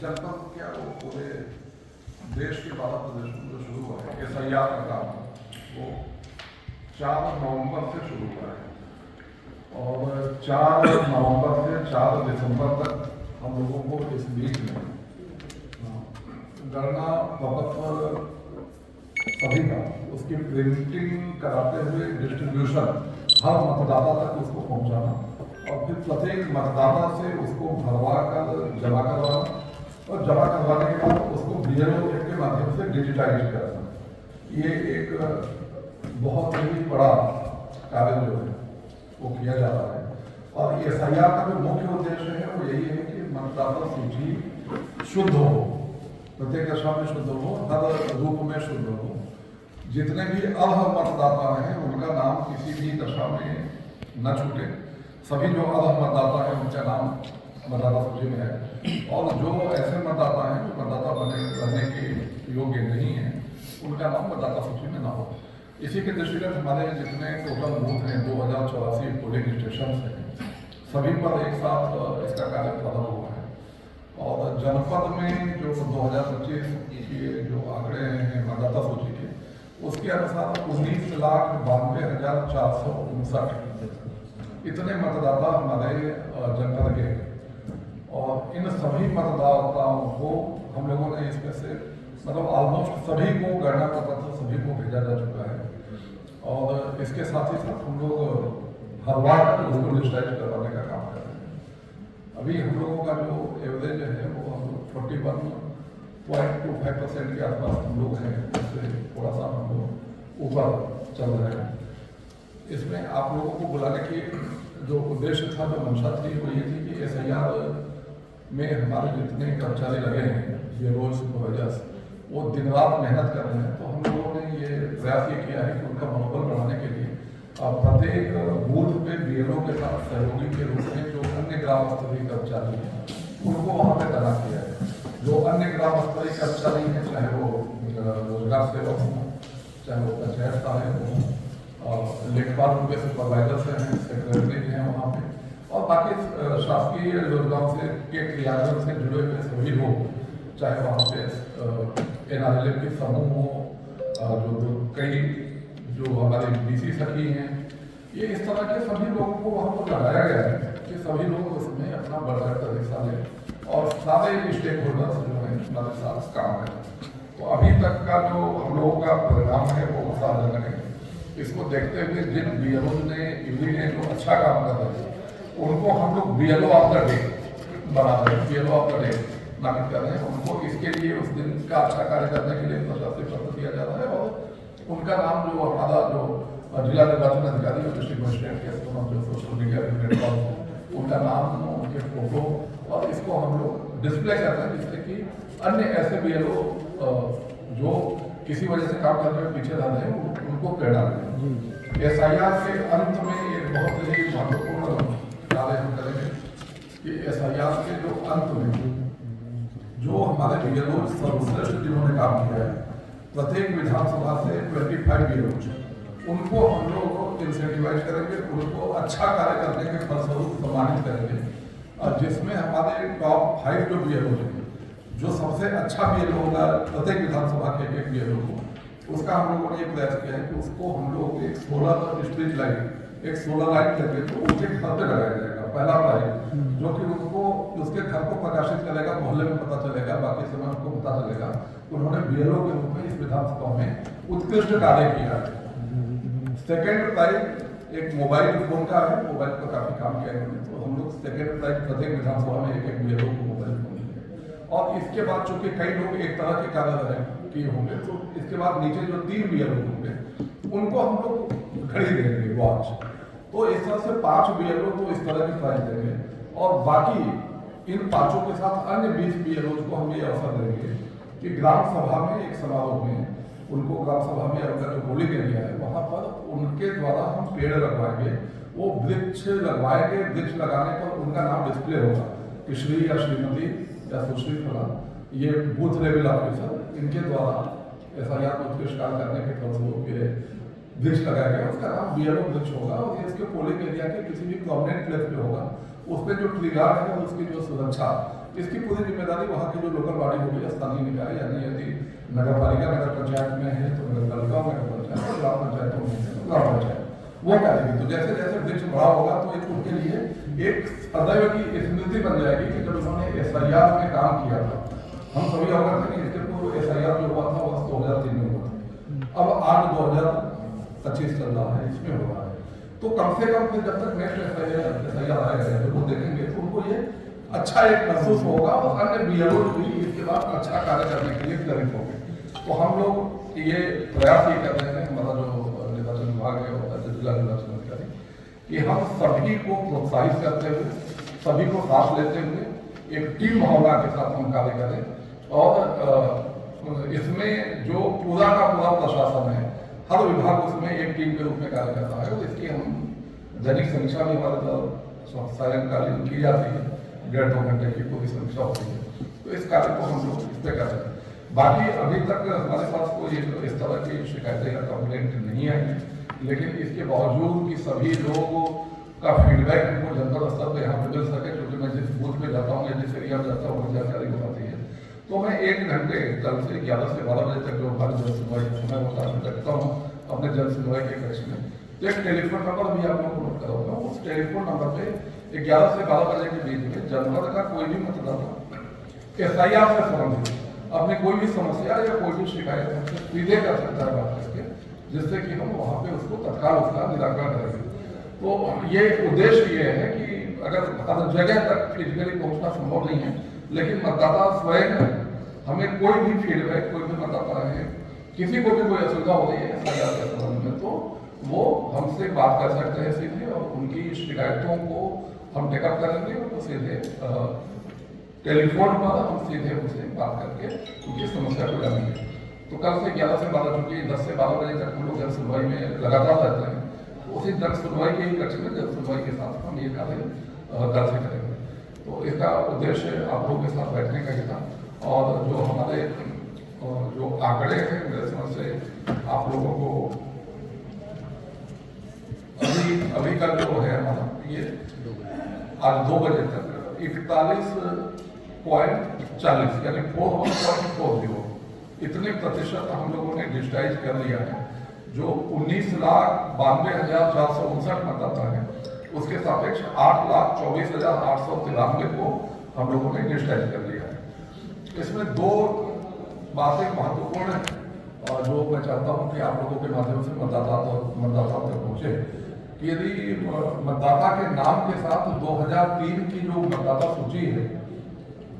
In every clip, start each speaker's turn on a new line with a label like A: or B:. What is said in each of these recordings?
A: जनपद क्या वो पूरे देश के 12 प्रदेशों में जो शुरू हुआ है SIR का काम, वो 4 नवंबर से शुरू हुआ है और 4 नवंबर से 4 दिसंबर तक हम लोगों को इस बीच में गणना प्रपत्र सभी का उसकी प्रिंटिंग कराते हुए डिस्ट्रीब्यूशन हर मतदाता तक उसको पहुंचाना और फिर प्रत्येक मतदाता से उसको भरवा कर जमा करवाना और जमा करवाने के बाद उसको BLO ऐप के माध्यम से डिजिटाइज करना। ये एक बहुत ही बड़ा कार्य जो है वो किया जा रहा है और SIR का जो मुख्य उद्देश्य है वो यही है कि मतदाता सूची शुद्ध हो, प्रत्येक दशा में शुद्ध हो, हर रूप में शुद्ध हो। जितने भी अर्ह मतदाता हैं उनका नाम किसी भी दशा में न छूटे। सभी जो अर्ह मतदाता हैं उनका नाम मतदाता सूची में है और जो ऐसे मतदाता हैं जो मतदाता बनने के योग्य नहीं हैं उनका नाम मतदाता सूची में न हो। इसी के दृष्टिगत हमारे जितने टोटल बूथ हैं 2084 पोलिंग स्टेशन हैं, सभी पर एक साथ इसका कार्य प्रारंभ हुआ है और जनपद में जो 2025 के जो आंकड़े हैं मतदाता सूची के, उसके अनुसार 19,92,459 इतने मतदाता हमारे जनपद के और इन सभी मतदाताओं को हम लोगों ने इसमें से मतलब ऑलमोस्ट सभी को गणना का पत्र सभी को भेजा जा चुका है और इसके साथ ही साथ हम लोग हर बार उसको डिजिटाइज करवाने का काम कर रहे हैं। अभी हम लोगों का जो एवरेज है वो हम लोग 41.25% के आसपास हम लोग हैं, इससे थोड़ा सा हम लोग ऊपर चल रहे हैं। इसमें आप लोगों को बुलाने की जो उद्देश्य था, जो मंशा थी, वो ये थी कि SIR में हमारे जितने कर्मचारी लगे हैं, ये रोज सुपरवाइजर्स, वो दिन रात मेहनत कर रहे हैं। तो हम लोगों ने ये प्रयास ये किया है कि उनका मनोबल बढ़ाने के लिए प्रत्येक बूथ पे BLO के साथ सहयोगी के रूप में जो अन्य ग्राम स्तरीय कर्मचारी हैं उनको वहाँ पे तैनात किया है। जो अन्य ग्राम स्तरीय कर्मचारी हैं, चाहे वो रोजगार सेवक हों, चाहे वो पंचायत सहायक हों, लेखपाल उनके सुपरवाइजर से हैं, सेक्रेटरी हैं वहाँ पे, और बाकी शासकीय योजनाओं से के क्रियान्वयन से जुड़े हुए सभी लोग, चाहे वहाँ पे NRLM के समूह हो, जो कई जो हमारे BC सखी हैं, ये इस तरह के सभी लोगों को वहाँ पर लगाया गया है कि सभी लोग उसमें अपना बढ़-चढ़ कर हिस्सा लें और सारे स्टेक होल्डर्स जो हैं हमारे साथ काम करें। तो अभी तक का जो हम लोगों का परिणाम है वो उत्साहजनक है। इसको देखते हुए जिन BLO ने जो अच्छा काम कर रहे हैं उनको हम लोग BLO ऑफ द डे बना रहे हैं, BLO ऑफ द डे नामित कर रहे हैं। उनको इसके लिए उस दिन का अच्छा कार्य करने के लिए प्रशासनिक पत्र दिया जा रहा है और उनका नाम जो हमारा जो जिला निर्वाचन अधिकारी और डिस्ट्रिक्ट मजिस्ट्रेट के जो सोशल मीडिया प्लेटफॉर्म, उनका नाम, उनके फोटो, और इसको हम लोग डिस्प्ले कर रहे हैं जिससे कि अन्य ऐसे BLO जो किसी वजह से काम करने में पीछे रह रहे हैं उनको प्रेरणा मिले। SIR के अंत में एक बहुत ही महत्वपूर्ण कार्य हम करेंगे कि SIR के जो अंत में जो हमारे BLO सर्वश्रेष्ठ जिन्होंने काम किया है, प्रत्येक विधानसभा से 25 BLO, उनको हम लोग इंसेंटिवाइज करेंगे, उनको अच्छा कार्य करने के फलस्वरूप सम्मानित करेंगे और जिसमें हमारे टॉप 5 जो BLO हैं, जो सबसे अच्छा BLO होगा प्रत्येक विधानसभा के एक BLO को, उसका हम लोगों ने एक प्रयास किया है कि उसको हम लोग एक सोलर स्ट्रीट लाइट, एक सोलर लाइट करके तो उसके घर पे लगाया जाएगा, पहला लाइट, जो कि उसको उसके घर को प्रकाशित करेगा, मोहल्ले में पता चलेगा, बाकी समय उनको पता चलेगा उन्होंने BLO के रूप में इस विधानसभा में उत्कृष्ट कार्य किया है। सेकेंड प्राइज एक मोबाइल फोन का है, मोबाइल पर काफी काम किया है, तो हम लोग सेकेंड प्राइज प्रत्येक विधानसभा में एक BLO को मोबाइल फोन देंगे। और इसके बाद चूंकि कई लोग एक तरह के कार्य किए होंगे, तो इसके बाद नीचे जो 3 BLO होंगे उनको हम लोग घड़ी देंगे, वॉच। तो इस तरह से 5 BLO को इस तरह की प्राइज देंगे और बाकी इन 5 के साथ अन्य 20 BLO को हम ये अवसर देंगे कि ग्राम सभा में एक समारोह में उनको ग्राम सभा में उनका जो पोलिंग एरिया है वहाँ पर उनके द्वारा हम पेड़ लगवाएंगे, वो वृक्ष लगवाएंगे। वृक्ष लगाने पर उनका नाम डिस्प्ले होगा कि श्री या श्रीमती या सुश्री फलां, ये बूथ लेवल ऑफिसर, इनके द्वारा SIR को उत्कृष्ट कार्य करने के फलस्वरूप ये वृक्ष लगाया गया, उसका नाम BLO वृक्ष होगा और ये इसके पोलिंग एरिया के किसी भी प्रोमिनेंट प्लेस पे होगा। उस पर जो ट्री गार्ड है उसकी जो सुरक्षा इसकी पूरी जिम्मेदारी वहाँ की जो लोकल बॉडी होगी, स्थानीय निकाय, यानी यदि नगर पालिका नगर पंचायत में है तो नगर पालिका नगर पंचायत, ग्राम पंचायतों में है तो ग्राम पंचायत वो करेगी। तो जैसे जैसे वृक्ष बड़ा होगा तो एक उनके लिए एक सदैव की स्मृति बन जाएगी कि जब उन्होंने SIR में काम किया था, हम सभी अवगत हैं कि इसके पूर्व SIR जो हुआ था वर्ष 2003 में हुआ था, अब आज 2025 चल रहा है, इसमें हो रहा है। तो कम से कम फिर जब तक नेक्स्ट SIR आएगा जब वो देखेंगे तो उनको ये अच्छा एक महसूस होगा और अन्य BLO भी इसके बाद अच्छा कार्य करने के लिए प्रेरित होंगे। तो हम लोग ये प्रयास ये कर रहे हैं, हमारा जो निर्वाचन विभाग है और जिला निर्वाचन अधिकारी, कि हम सभी को प्रोत्साहित करते हुए, सभी को साथ लेते हुए एक टीम भावना के साथ हम कार्य करें। और इसमें जो पूरा का पूरा प्रशासन है, हर विभाग उसमें एक टीम के रूप में कार्य करता है और इसकी हम दैनिक समीक्षा भी हमारे सायंकालीन की जाती है, 1.5-2 घंटे की पूरी समीक्षा होती है। तो इस कार्य को हम लोग इस पर कर रहे हैं। बाकी अभी तक हमारे पास कोई इस तरह की शिकायतें या कंप्लेंट नहीं आई, लेकिन इसके बावजूद कि सभी लोगों का फीडबैक हमको जनपद स्तर पर यहाँ पर मिल सके, क्योंकि मैं जिस बूथ में जाता हूँ या जिस एरिया में जाता हूँ वहाँ जानकारी हो पाती है, तो मैं 1 घंटे कल से 11 से 12 बजे तक जो हमारे जन सुनवाई का समय होता है रखता हूँ अपने जन सुनवाई के कक्ष में। तो एक टेलीफोन नंबर भी आप लोगों को नोट कराऊंगा, उस टेलीफोन नंबर पे 11 से 12 बजे के बीच में जनपद का कोई भी मतदाता SIR से संबंधित अपनी कोई भी समस्या या कोई भी शिकायत हमसे सीधे कर सकता है बात करके, जिससे कि हम वहाँ पे उसको तत्काल उसका निराकरण करेंगे। तो ये उद्देश्य ये है कि अगर हर जगह तक फिजिकली पहुँचना संभव नहीं है, लेकिन मतदाता स्वयं हमें कोई भी फीडबैक, कोई भी मतदाता है, किसी को भी कोई असुविधा हो रही है SIR के संबंध में, तो वो हमसे बात कर सकते हैं सीधे और उनकी शिकायतों को हम टेकअप करेंगे और सीधे टेलीफोन पर हम सीधे उनसे बात करके उनकी समस्या को जानेंगे। तो कल से 11 से 12, चूँकि 10 से 12 बजे तक हम लोग जन सुनवाई में लगातार रहते हैं, तो उसी जन सुनवाई के ही कक्ष में जन सुनवाई के साथ हम ये कार्य कल से करेंगे। तो इसका उद्देश्य आप लोगों के साथ बैठने का ही था। और जो हमारे जो आंकड़े हैं मेरे समझ से आप लोगों को अभी का जो है हमारा ये आज 2 बजे तक 41.40 यानी 41.40 इतने प्रतिशत हम लोगों ने डिजिटाइज कर लिया है। जो 19,92,459 मतदाता है उसके सापेक्ष 8,24,893 को हम लोगों ने डिजिटाइज कर लिया है। इसमें 2 बातें महत्वपूर्ण है और जो मैं चाहता हूँ कि आप लोगों के माध्यम से मतदाताओं तक पहुँचे कि यदि मतदाता के नाम के साथ 2003 की जो मतदाता सूची है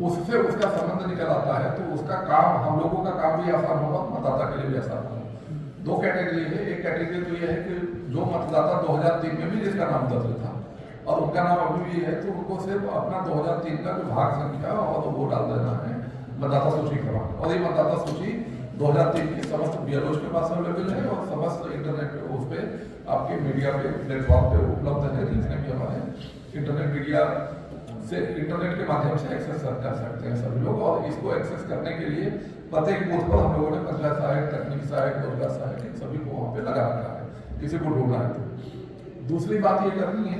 A: उससे उसका संबंध निकल आता है, तो उसका काम, हम लोगों का काम भी आसान होगा, मतदाता के लिए भी आसान होगा। 2 कैटेगरी है। एक कैटेगरी तो ये है कि जो मतदाता 2003 में भी जिसका नाम दर्ज था और उनका नाम अभी भी है, तो उनको सिर्फ अपना 2003 का जो भाग संख्या और वो डाल देना है मतदाता सूची क्रमांक। और ये मतदाता सूची 2003 की समस्त BLOs के पास अवेलेबल है और समस्त इंटरनेट पे उस पर आपके मीडिया पे प्लेटफॉर्म पे उपलब्ध है। जितने भी हमारे इंटरनेट मीडिया से इंटरनेट के माध्यम से एक्सेस कर सकते हैं सभी लोग। और इसको एक्सेस करने के लिए प्रत्येक बूथ पर हम लोगों ने पंचायत सहायक, तकनीकी सहायक, रोजगार सहायक इन सभी को वहाँ पे लगा रखा है किसी को ढूंढना है तो। दूसरी बात ये करनी है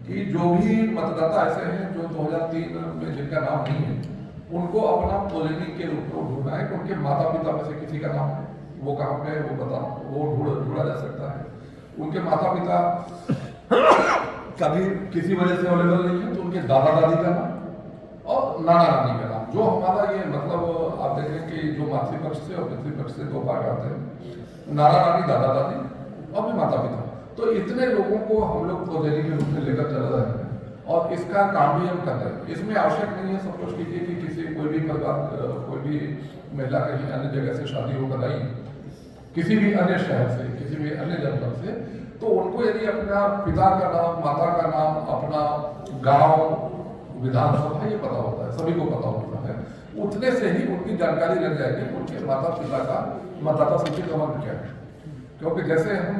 A: कि जो भी मतदाता ऐसे हैं जो 2003 में जिनका नाम नहीं है, उनको अपना प्रोजेनी के रूप में ढूंढना है कि उनके माता पिता में से किसी का नाम है, वो कहाँ पे है वो ढूंढा जा सकता है। उनके माता पिता कभी किसी वजह से अवेलेबल नहीं है तो उनके दादा दादी का नाम और नाना नानी का नाम। जो हमारा ये मतलब आप देखें कि जो मातृपक्ष से और पितृपक्ष से 2 पार्ट आते हैं, नाना नानी, दादा दादी और भी माता पिता। तो इतने लोगों को हम लोग प्रोजेनी के रूप में लेकर चल रहे हैं और इसका काम भी हम कर रहे हैं। इसमें आवश्यक नहीं है सपोज कीजिए कि किसी कोई भी परिवार, कोई भी महिला कहीं अन्य जगह से शादी होकर आई, किसी भी अन्य शहर से, किसी भी अन्य जनपद से, तो उनको यदि अपना पिता का नाम, माता का नाम, अपना गांव, विधानसभा ये पता होता है, सभी को पता होता है, उतने से ही उनकी जानकारी लग जाएगी उनके माता पिता का मतदाता सूची क्रमांक क्या है। क्योंकि जैसे हम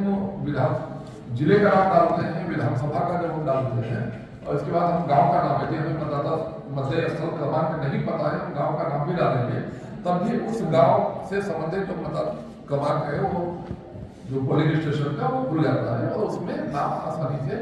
A: जिले का नाम डालते हैं, विधानसभा का जब हम डालते हैं और इसके बाद हम गांव का नाम, यदि हमें मतदाता मतदेय स्थल क्रमांक नहीं पता है, हम गांव का नाम भी डालेंगे, तब भी उस गांव से संबंधित जो मतदाता क्रमांक है वो जो पोलिंग स्टेशन का वो खुल जाता है और उसमें नाम आसानी से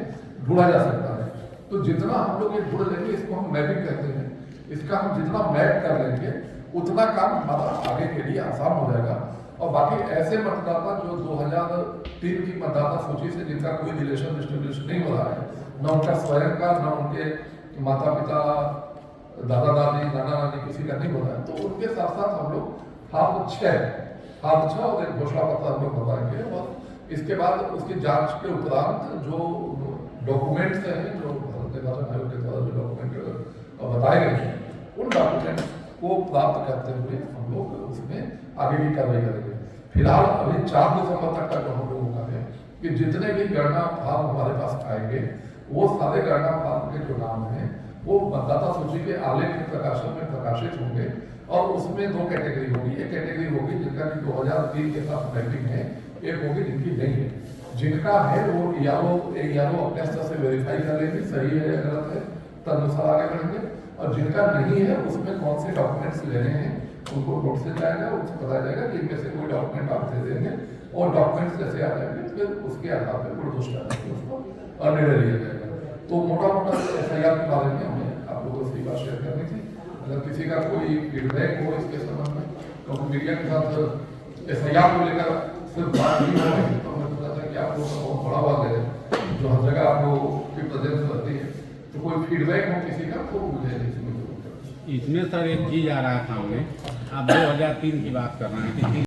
A: ढूंढा जा सकता है। तो जितना हम लोग ये ढूंढ लेंगे, इसको हम मैपिंग कहते हैं इसका हम जितना मैप कर लेंगे उतना काम हमारा आगे के लिए आसान हो जाएगा। और बाकी ऐसे मतदाता जो 2003 की मतदाता सूची से जिनका कोई रिलेशन डिस्ट्रीब्यूशन नहीं हो रहा है, न उनका स्वयं का, न उनके माता पिता, दादा दादी, नाना नानी किसी का नहीं हो रहा है, तो उनके साथ साथ हम लोग हाथ छः और एक घोषणा पत्र हम लोग बताएंगे। और इसके बाद उसकी जांच के उपरांत जो डॉक्यूमेंट्स हैं, जो भारत निर्वाचन आयोग के द्वारा जो डॉक्यूमेंट बताए गए हैं, उन डॉक्यूमेंट्स को प्राप्त करते हुए हम लोग उसमें आगे की कार्रवाई करेंगे। फिलहाल अभी 4 दिसंबर तक का जो हम लोगों का है कि जितने भी गणना फॉर्म हमारे पास आएंगे वो सारे गणना फॉर्म के जो नाम हैं वो मतदाता सूची के आलेख प्रकाशन में प्रकाशित होंगे। और उसमें 2 कैटेगरी होगी। एक कैटेगरी होगी जिनका कि 2003 के साथ मैपिंग है, एक होगी जिनकी नहीं है। जिनका है वो या तो अपने स्तर से वेरीफाई कर लेंगे सही है या गलत है, तदनुसार आगे बढ़ेंगे। और जिनका नहीं है उसमें कौन से डॉक्यूमेंट्स लेने हैं उनको नोटिस जाएगा, उनसे बताया जाएगा कि इनमें से कोई डॉक्यूमेंट आप दे देंगे और डॉक्यूमेंट्स जैसे आ जाएंगे फिर उसके आधार पर पुरुष उसको निर्णय लिया जाएगा। तो मोटा मोटा SIR के बारे में हमें आप लोगों से बात शेयर करनी थी। अगर किसी का कोई फीडबैक हो इसके संबंध में, क्योंकि मीडिया के साथ SIR को लेकर सिर्फ बात नहीं हो रही, तो हमें पता था कि आप लोग बहुत बड़ा वाला है जो हर जगह आप लोगों की प्रेजेंस रहती है, तो कोई फीडबैक हो किसी का तो मुझे
B: इसमें सर एक चीज़ आ रहा था हमें, आप 2003 की बात कर रहे हैं कि